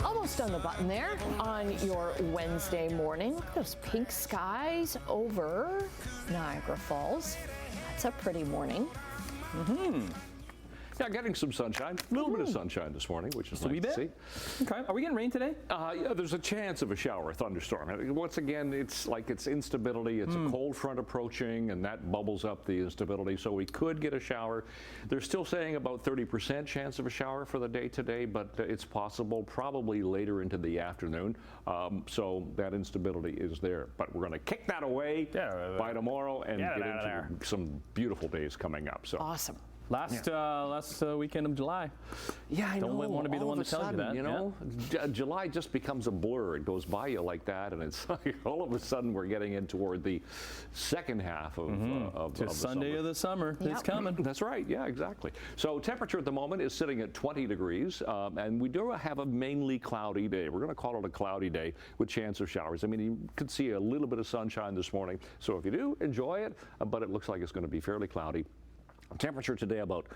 Almost on the button there on your Wednesday morning. Those pink skies over Niagara Falls. That's a pretty morning. Yeah, getting some sunshine. A little bit of sunshine this morning, which is nice to see. Okay. Are we getting rain today? Yeah, there's a chance of a shower, a thunderstorm. Once again, it's like it's instability. It's a cold front approaching, and that bubbles up the instability. So we could get a shower. They're still saying about 30% chance of a shower for the day today, but it's possible probably later into the afternoon. So that instability is there. But we're going to kick that away by tomorrow and get into some beautiful days coming up. So awesome. Last weekend of July. Yeah, I know. Don't want to be the one to tell you that. You know, July just becomes a blur. It goes by you like that, and it's like all of a sudden we're getting in toward the second half of the Sunday summer. of the summer. It's coming. That's right. Yeah, exactly. So temperature at the moment is sitting at 20 degrees, and we do have a mainly cloudy day. We're going to call it a cloudy day with chance of showers. I mean, you could see a little bit of sunshine this morning. So if you do, enjoy it, but it looks like it's going to be fairly cloudy. Temperature today about,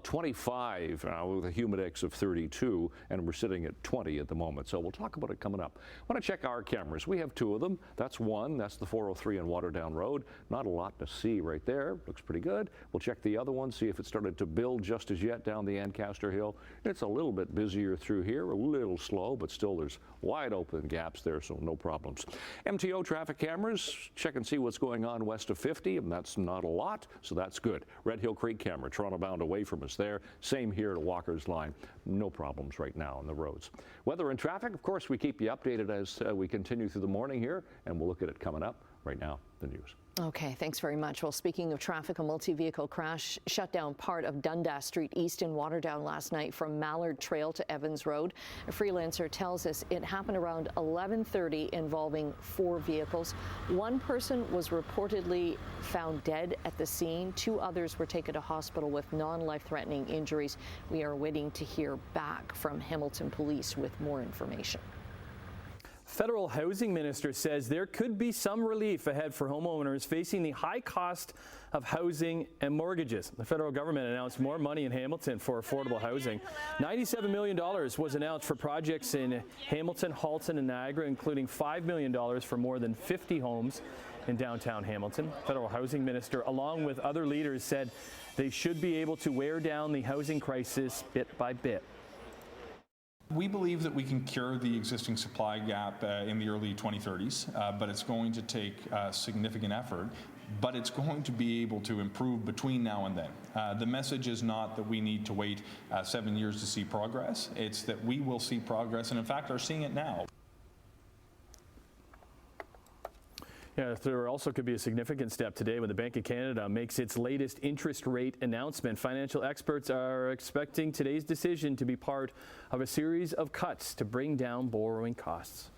25 with a humidex of 32, and we're sitting at 20 at the moment. So we'll talk about it coming up. I want to check our cameras. We have two of them. That's one. That's the 403 on Waterdown Road. Not a lot to see right there. Looks pretty good. We'll check the other one, see if it started to build just as yet down the Ancaster Hill. It's a little bit busier through here, a little slow, but still there's wide open gaps there, so no problems. MTO traffic cameras, check and see what's going on west of 50, and that's not a lot, so that's good. Red Hill Creek camera, Toronto bound away from us there. Same here to Walker's Line. No problems right now on the roads. Weather and traffic, of course, we keep you updated as we continue through the morning here, and we'll look at it coming up. Right now, the news. Okay, thanks very much. Well, speaking of traffic, a multi-vehicle crash shut down part of Dundas Street East in Waterdown last night from Mallard Trail to Evans Road. A freelancer tells us it happened around 11:30 involving 4 vehicles. One person was reportedly found dead at the scene. 2 others were taken to hospital with non-life-threatening injuries. We are waiting to hear back from Hamilton Police with more information. Federal housing minister says there could be some relief ahead for homeowners facing the high cost of housing and mortgages. The federal government announced more money in Hamilton for affordable housing. $97 million was announced for projects in Hamilton, Halton, and Niagara, including $5 million for more than 50 homes in downtown Hamilton. Federal housing minister, along with other leaders, said they should be able to wear down the housing crisis bit by bit. We believe that we can cure the existing supply gap in the early 2030s, but it's going to take significant effort, but it's going to be able to improve between now and then. The message is not that we need to wait 7 years to see progress. It's that we will see progress, and in fact are seeing it now. Yeah, there also could be a significant step today when the Bank of Canada makes its latest interest rate announcement. Financial experts are expecting today's decision to be part of a series of cuts to bring down borrowing costs.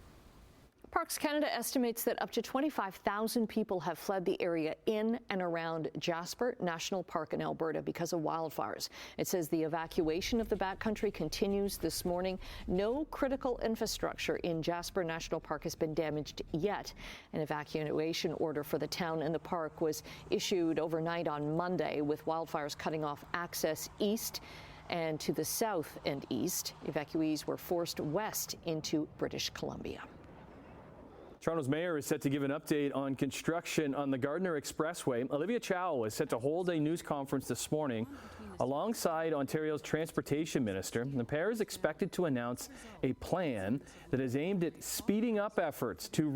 Parks Canada estimates that up to 25,000 people have fled the area in and around Jasper National Park in Alberta because of wildfires. It says the evacuation of the backcountry continues this morning. No critical infrastructure in Jasper National Park has been damaged yet. An evacuation order for the town and the park was issued overnight on Monday, with wildfires cutting off access east and to the south and east. Evacuees were forced west into British Columbia. Toronto's mayor is set to give an update on construction on the Gardiner Expressway. Olivia Chow is set to hold a news conference this morning alongside Ontario's transportation minister. The pair is expected to announce a plan that is aimed at speeding up efforts to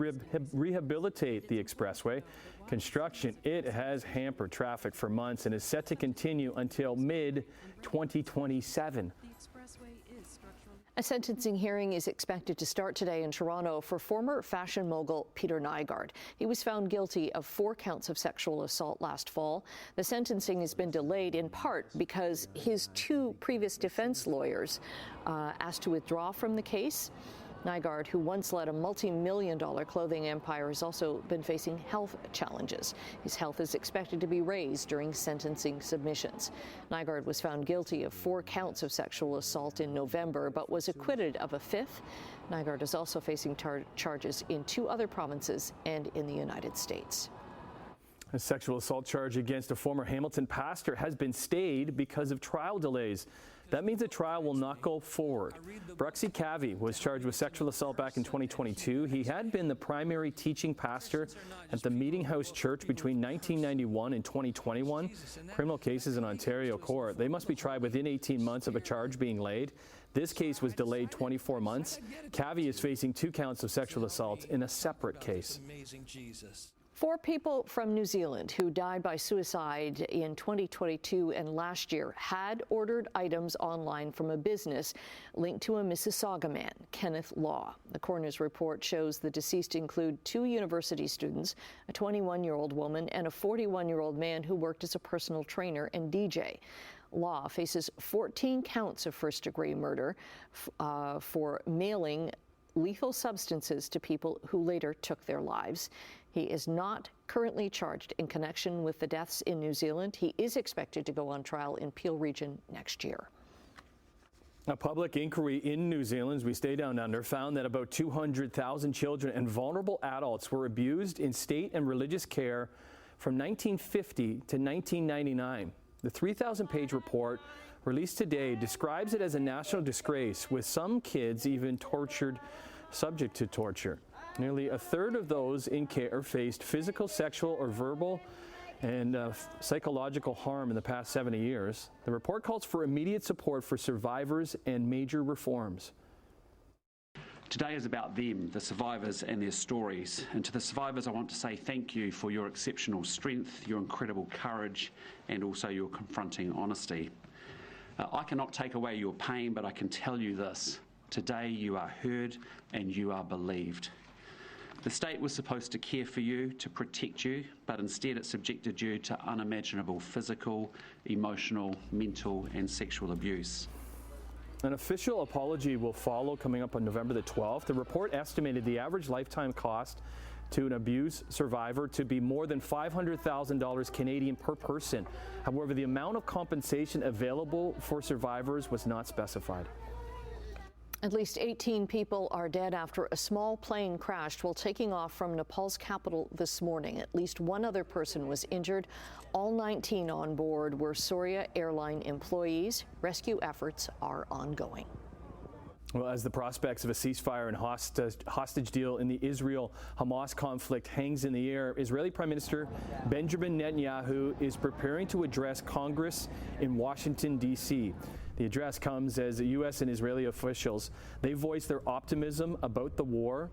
rehabilitate the expressway. Construction, it has hampered traffic for months and is set to continue until mid-2027. A sentencing hearing is expected to start today in Toronto for former fashion mogul Peter Nygard. He was found guilty of 4 counts of sexual assault last fall. The sentencing has been delayed in part because his 2 previous defense lawyers asked to withdraw from the case. Nygard, who once led a multi-million-dollar clothing empire, has also been facing health challenges. His health is expected to be raised during sentencing submissions. Nygard was found guilty of 4 counts of sexual assault in November, but was acquitted of a 5th. Nygard is also facing charges in 2 other provinces and in the United States. A sexual assault charge against a former Hamilton pastor has been stayed because of trial delays. That means the trial will not go forward. Bruxy Cavey was charged with sexual assault back in 2022. He had been the primary teaching pastor at the Meeting House Church between 1991 and 2021. Criminal cases in Ontario court, they must be tried within 18 months of a charge being laid. This case was delayed 24 months. Cavey is facing 2 counts of sexual assault in a separate case. 4 people from New Zealand who died by suicide in 2022 and last year had ordered items online from a business linked to a Mississauga man, Kenneth Law. The coroner's report shows the deceased include 2 university students, a 21-year-old woman, and a 41-year-old man who worked as a personal trainer and DJ. Law faces 14 counts of first-degree murder for mailing lethal substances to people who later took their lives. He is not currently charged in connection with the deaths in New Zealand. He is expected to go on trial in Peel Region next year. A public inquiry in New Zealand, as we stay down under, found that about 200,000 children and vulnerable adults were abused in state and religious care from 1950 to 1999. The 3,000-page report released today describes it as a national disgrace, with some kids even subject to torture. Nearly a third of those in care faced physical, sexual, or verbal and psychological harm in the past 70 years. The report calls for immediate support for survivors and major reforms. Today is about them, the survivors and their stories. And to the survivors, I want to say thank you for your exceptional strength, your incredible courage, and also your confronting honesty. I cannot take away your pain, but I can tell you this. Today you are heard and you are believed. The state was supposed to care for you, to protect you, but instead it subjected you to unimaginable physical, emotional, mental, and sexual abuse. An official apology will follow coming up on November the 12th. The report estimated the average lifetime cost to an abuse survivor to be more than $500,000 Canadian per person. However, the amount of compensation available for survivors was not specified. At least 18 people are dead after a small plane crashed while taking off from Nepal's capital this morning. At least 1 other person was injured. All 19 on board were Surya Airline employees. Rescue efforts are ongoing. Well, as the prospects of a ceasefire and hostage deal in the Israel-Hamas conflict hangs in the air, Israeli Prime Minister Benjamin Netanyahu is preparing to address Congress in Washington, D.C. The address comes as the U.S. and Israeli officials, they voice their optimism about the war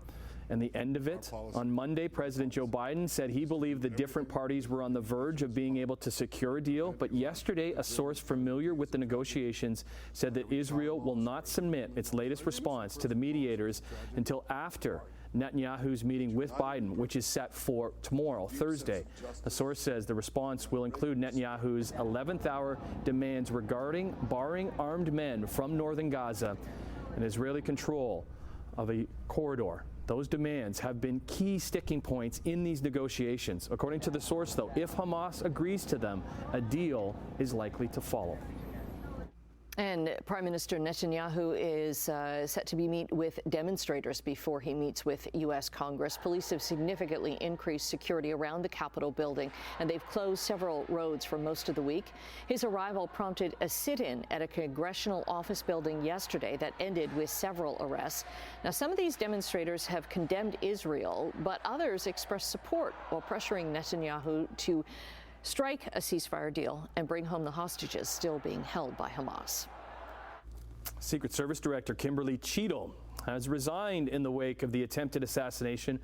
and the end of it. On Monday, President Joe Biden said he believed the different parties were on the verge of being able to secure a deal, but yesterday a source familiar with the negotiations said that Israel will not submit its latest response to the mediators until after Netanyahu's meeting with Biden, which is set for tomorrow, Thursday. The source says the response will include Netanyahu's 11th hour demands regarding barring armed men from northern Gaza and Israeli control of a corridor. Those demands have been key sticking points in these negotiations. According to the source, though, if Hamas agrees to them, a deal is likely to follow. And Prime Minister Netanyahu is set to meet with demonstrators before he meets with U.S. Congress. Police have significantly increased security around the Capitol building, and they've closed several roads for most of the week. His arrival prompted a sit-in at a congressional office building yesterday that ended with several arrests. Now, some of these demonstrators have condemned Israel, but others expressed support while pressuring Netanyahu to strike a ceasefire deal and bring home the hostages still being held by Hamas. Secret Service Director Kimberly Cheadle has resigned in the wake of the attempted assassination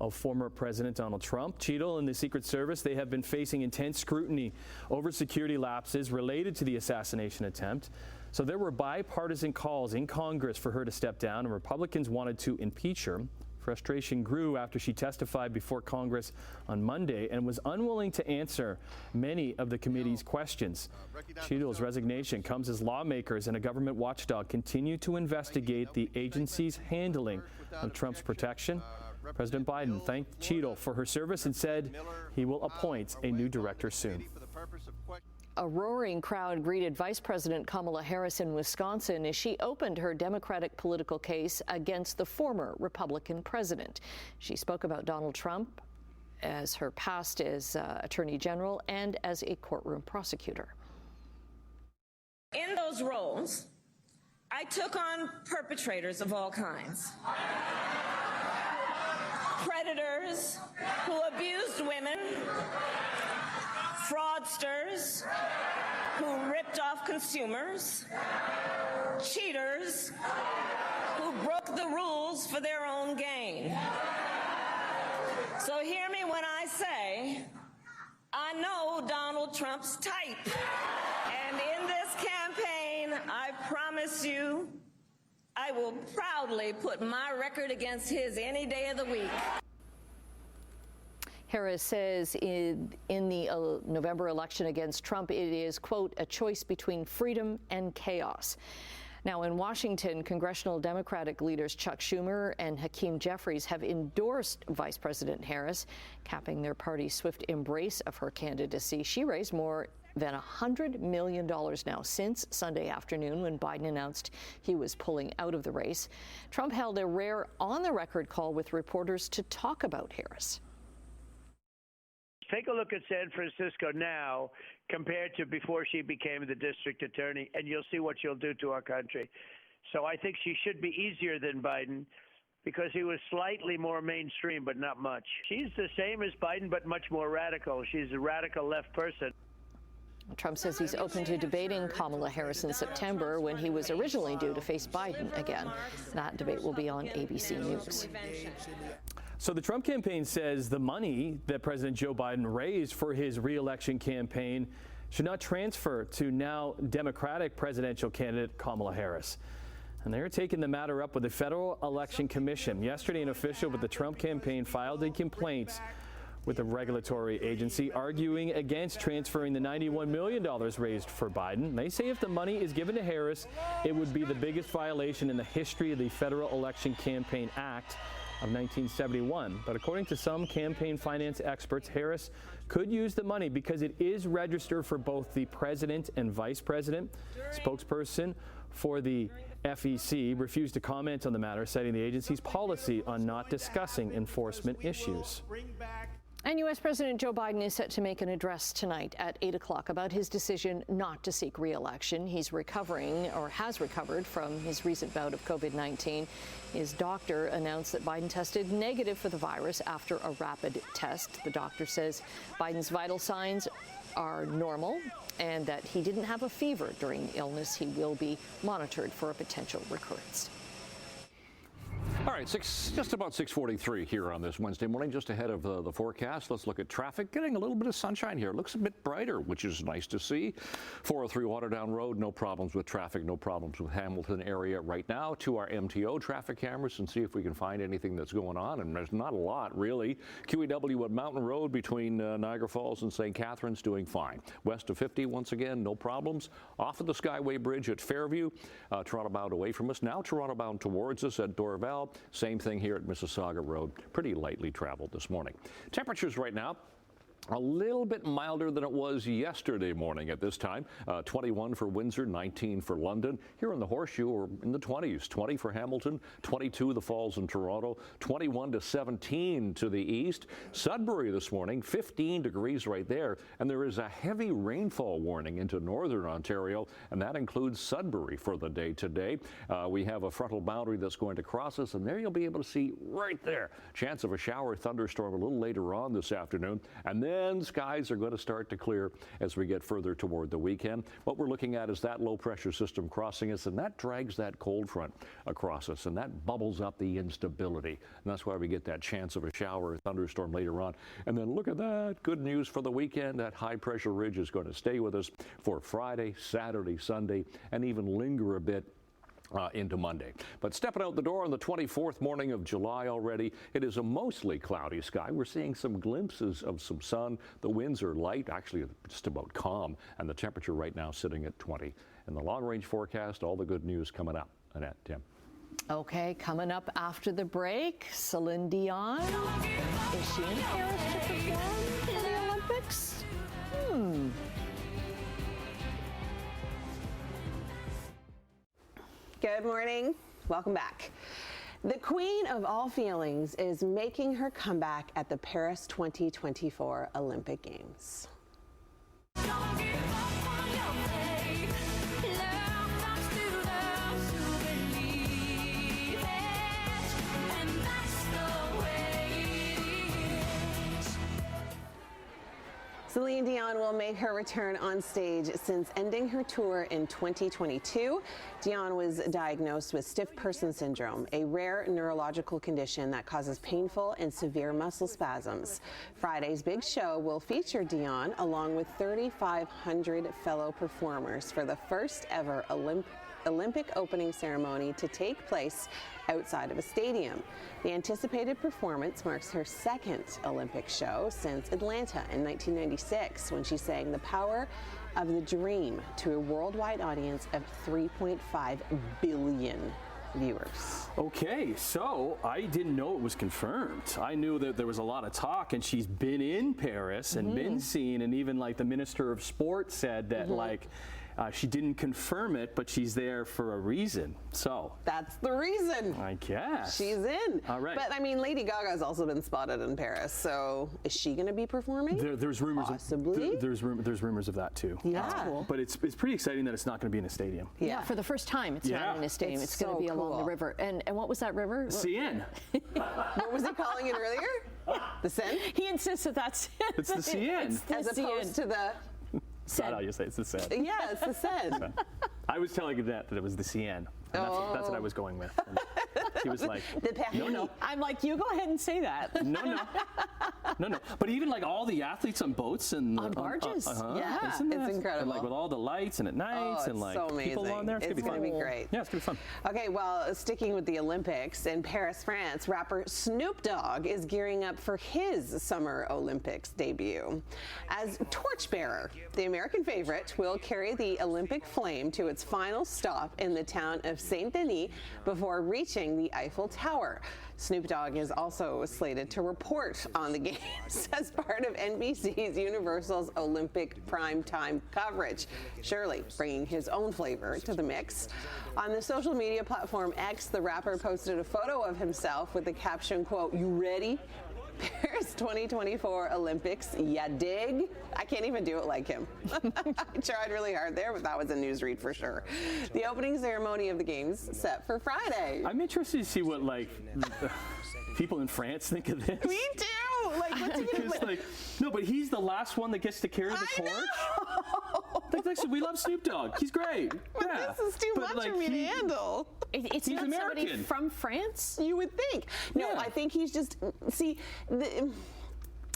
of former President Donald Trump. Cheadle and the Secret Service, they have been facing intense scrutiny over security lapses related to the assassination attempt. So there were bipartisan calls in Congress for her to step down, and Republicans wanted to impeach her. Frustration grew after she testified before Congress on Monday and was unwilling to answer many of the committee's questions. Cheadle's resignation comes as lawmakers and a government watchdog continue to investigate the agency's handling of Trump's protection. President Biden thanked Cheadle for her service and said he will appoint a new director soon. A roaring crowd greeted Vice President Kamala Harris in Wisconsin as she opened her Democratic political case against the former Republican president. She spoke about Donald Trump as her past as Attorney General and as a courtroom prosecutor. In those roles, I took on perpetrators of all kinds. Predators who abused women, fraudsters who ripped off consumers, cheaters who broke the rules for their own gain. So hear me when I say, I know Donald Trump's type. And in this campaign, I promise you, I will proudly put my record against his any day of the week. Harris says in the November election against Trump, it is, quote, a choice between freedom and chaos. Now, in Washington, congressional Democratic leaders Chuck Schumer and Hakeem Jeffries have endorsed Vice President Harris, capping their party's swift embrace of her candidacy. She raised more than $100 million now since Sunday afternoon when Biden announced he was pulling out of the race. Trump held a rare on-the-record call with reporters to talk about Harris. Take a look at San Francisco now compared to before she became the district attorney, and you'll see what she'll do to our country. So I think she should be easier than Biden because he was slightly more mainstream, but not much. She's the same as Biden, but much more radical. She's a radical left person. Trump says he's open to debating Kamala Harris in September when he was originally due to face Biden again. That debate will be on ABC News. So the Trump campaign says the money that President Joe Biden raised for his re-election campaign should not transfer to now Democratic presidential candidate Kamala Harris. And they're taking the matter up with the Federal Election Commission. Yesterday, an official with the Trump campaign filed a complaint with the regulatory agency arguing against transferring the $91 million raised for Biden. They say if the money is given to Harris, it would be the biggest violation in the history of the Federal Election Campaign Act of 1971. But according to some campaign finance experts, Harris could use the money because it is registered for both the president and vice president. Spokesperson for the FEC refused to comment on the matter, citing the agency's policy on not discussing enforcement issues. And U.S. President Joe Biden is set to make an address tonight at 8 o'clock about his decision not to seek re-election. He's recovering, or has recovered, from his recent bout of COVID-19. His doctor announced that Biden tested negative for the virus after a rapid test. The doctor says Biden's vital signs are normal and that he didn't have a fever during the illness. He will be monitored for a potential recurrence. All right, just about 6:43 here on this Wednesday morning, just ahead of the forecast. Let's look at traffic. Getting a little bit of sunshine here. It looks a bit brighter, which is nice to see. 403 Waterdown Road, no problems with traffic, no problems with Hamilton area right now. To our MTO traffic cameras and see if we can find anything that's going on. And there's not a lot, really. QEW at Mountain Road between Niagara Falls and St. Catharines doing fine. West of 50, once again, no problems. Off of the Skyway Bridge at Fairview, Toronto bound away from us. Now Toronto bound towards us at Dorval. Same thing here at Mississauga Road. Pretty lightly traveled this morning. Temperatures right now a little bit milder than it was yesterday morning at this time. 21 for Windsor, 19 for London. Here in the Horseshoe, we're in the 20s. 20 for Hamilton, 22 the Falls in Toronto, 21 to 17 to the east. Sudbury this morning, 15 degrees right there. And there is a heavy rainfall warning into northern Ontario, and that includes Sudbury for the day today. We have a frontal boundary that's going to cross us, and there you'll be able to see right there. Chance of a shower thunderstorm a little later on this afternoon. And then skies are going to start to clear as we get further toward the weekend. What we're looking at is that low pressure system crossing us, and that drags that cold front across us, and that bubbles up the instability. And that's why we get that chance of a shower or thunderstorm later on. And then look at that. Good news for the weekend. That high pressure ridge is going to stay with us for Friday, Saturday, Sunday, and even linger a bit into Monday. But stepping out the door on the 24th morning of July already, it is a mostly cloudy sky. We're seeing some glimpses of some sun. The winds are light, actually just about calm, and the temperature right now sitting at 20. In the long-range forecast, all the good news coming up. Annette, Tim. Okay, coming up after the break, Celine Dion. Is she in Paris to perform for the Olympics? Good morning. Welcome back. The queen of all feelings is making her comeback at the Paris 2024 Olympic Games. Celine Dion will make her return on stage since ending her tour in 2022. Dion was diagnosed with stiff person syndrome, a rare neurological condition that causes painful and severe muscle spasms. Friday's big show will feature Dion along with 3,500 fellow performers for the first ever Olympic opening ceremony to take place outside of a stadium. The anticipated performance marks her second Olympic show since Atlanta in 1996, when she sang The Power of the Dream to a worldwide audience of 3.5 billion viewers. Okay, so I didn't know it was confirmed. I knew that there was a lot of talk, and she's been in Paris and been seen, and even like the Minister of Sport said that she didn't confirm it, but she's there for a reason. So that's the reason. I guess. She's in. All right. But I mean, Lady Gaga's also been spotted in Paris. So is she going to be performing? There's rumors. Possibly. There's rumors of that too. Yeah. That's cool. But it's pretty exciting that it's not going to be in a stadium. Yeah, for the first time, it's not in a stadium. It's going to be along the river. And what was that river? Seine. What was he calling it earlier? The Seine? He insists that that's It's the Seine. As opposed to the... Is that how you say it? It's the Seine. Yeah, it's the Seine. I was telling him that it was the Seine. And that's what I was going with. And he was like, no. I'm like, you go ahead and say that. No. But even like all the athletes on boats and on barges. Yeah, it's incredible. And like with all the lights and at nights and like so people on there. It's going to be great. Yeah, it's going to be fun. Okay, well, sticking with the Olympics, in Paris, France, rapper Snoop Dogg is gearing up for his Summer Olympics debut. As torchbearer, the American favorite will carry the Olympic flame to its final stop in the town of Saint Denis before reaching the Eiffel Tower. Snoop Dogg is also slated to report on the games as part of NBC's Universal's Olympic primetime coverage, surely bringing his own flavor to the mix. On the social media platform X, the rapper posted a photo of himself with the caption, quote, "You ready? Paris 2024 Olympics, ya dig?" I can't even do it like him. I tried really hard there, but that was a newsread for sure. The opening ceremony of the games set for Friday. I'm interested to see what like people in France think of this. Me too. Like, what's he gonna like, no, but he's the last one that gets to carry the torch. Like, we love Snoop Dogg. He's great. But this is too much for me to handle. It's He's not somebody American. from France? You would think. No, Yeah. I think he's just, see,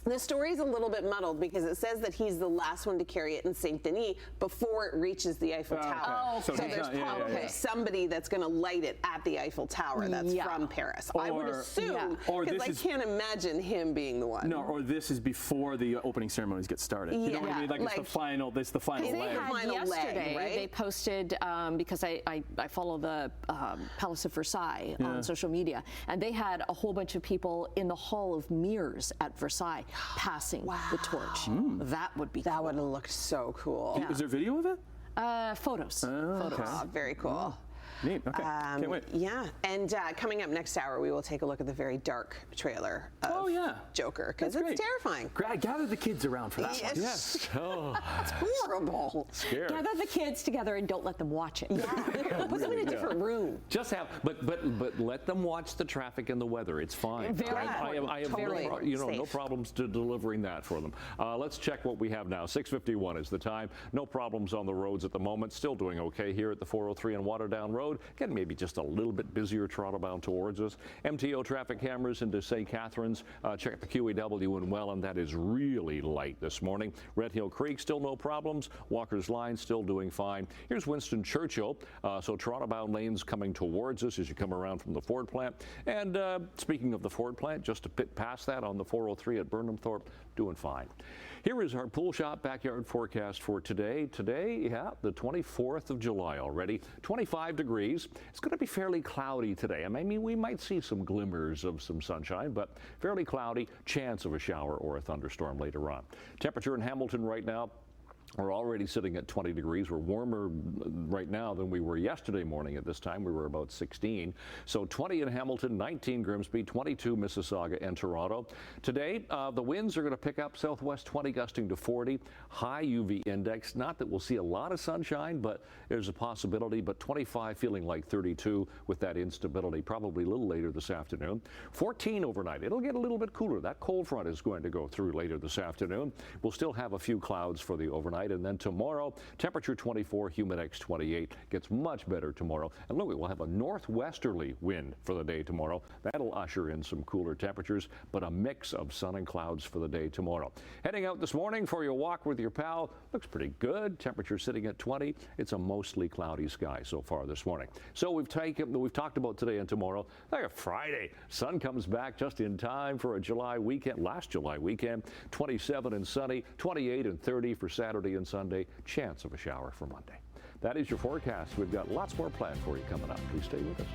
the story's a little bit muddled because it says that he's the last one to carry it in Saint Denis before it reaches the Eiffel Tower. Okay. So So he's there's not- probably somebody that's going to light it at the Eiffel Tower that's from Paris. I would Or- assume, Or because this I is- can't imagine him being the one. No, or this is before the opening ceremonies get started. You know what I mean? Like, it's the final. This the final They leg. had Final leg, yesterday, right? they posted, because I follow the Palace of Versailles on social media, and they had a whole bunch of people in the Hall of Mirrors at Versailles passing the torch. That would be That cool. would have looked so cool. Is there video of it? Photos. Okay. Oh, very cool. Neat. Okay. Can't wait. Yeah, and coming up next hour, we will take a look at the very dark trailer of Joker, because That's it's great. terrifying. Gather the kids around for that one. Yes. Oh, It's horrible. scary. Gather the kids together and don't let them watch it. Put them in a different room. Just have, but let them watch the traffic and the weather. It's fine. Very I have Totally no safe. problems to delivering that for them. Let's check what we have now. 6:51 is the time. No problems on the roads at the moment. Still doing okay here at the 403 and Waterdown Road. Again, maybe just a little bit busier Toronto bound towards us. MTO traffic cameras into St. Catharines. Check the QEW in Welland. That is really light this morning. Red Hill Creek, still no problems. Walker's Line still doing fine. Here's Winston Churchill. So Toronto bound lanes coming towards us as you come around from the Ford plant. And speaking of the Ford plant, just a bit past that on the 403 at Burnhamthorpe, doing fine. Here is our pool shop backyard forecast for today. Today, the 24th of July already, 25 degrees. It's going to be fairly cloudy today. I mean, we might see some glimmers of some sunshine, but fairly cloudy, chance of a shower or a thunderstorm later on. Temperature in Hamilton right now, We're already sitting at 20 degrees. We're warmer right now than we were yesterday morning at this time. We were about 16. So 20 in Hamilton, 19 Grimsby, 22 Mississauga and Toronto. Today, the winds are going to pick up southwest 20 gusting to 40. High UV index. Not that we'll see a lot of sunshine, but there's a possibility. But 25 feeling like 32 with that instability, probably a little later this afternoon. 14 overnight. It'll get a little bit cooler. That cold front is going to go through later this afternoon. We'll still have a few clouds for the overnight. And then tomorrow, temperature 24, humidex 28. Gets much better tomorrow. And look, we'll have a northwesterly wind for the day tomorrow. That'll usher in some cooler temperatures, but a mix of sun and clouds for the day tomorrow. Heading out this morning for your walk with your pal. Looks pretty good. Temperature sitting at 20. It's a mostly cloudy sky so far this morning. So we've talked about today and tomorrow. Like a Friday. Sun comes back just in time for a July weekend, last July weekend. 27 and sunny, 28 and 30 for Saturday and Sunday. Chance of a shower for Monday. That is your forecast. We've got lots more planned for you coming up. Please stay with us.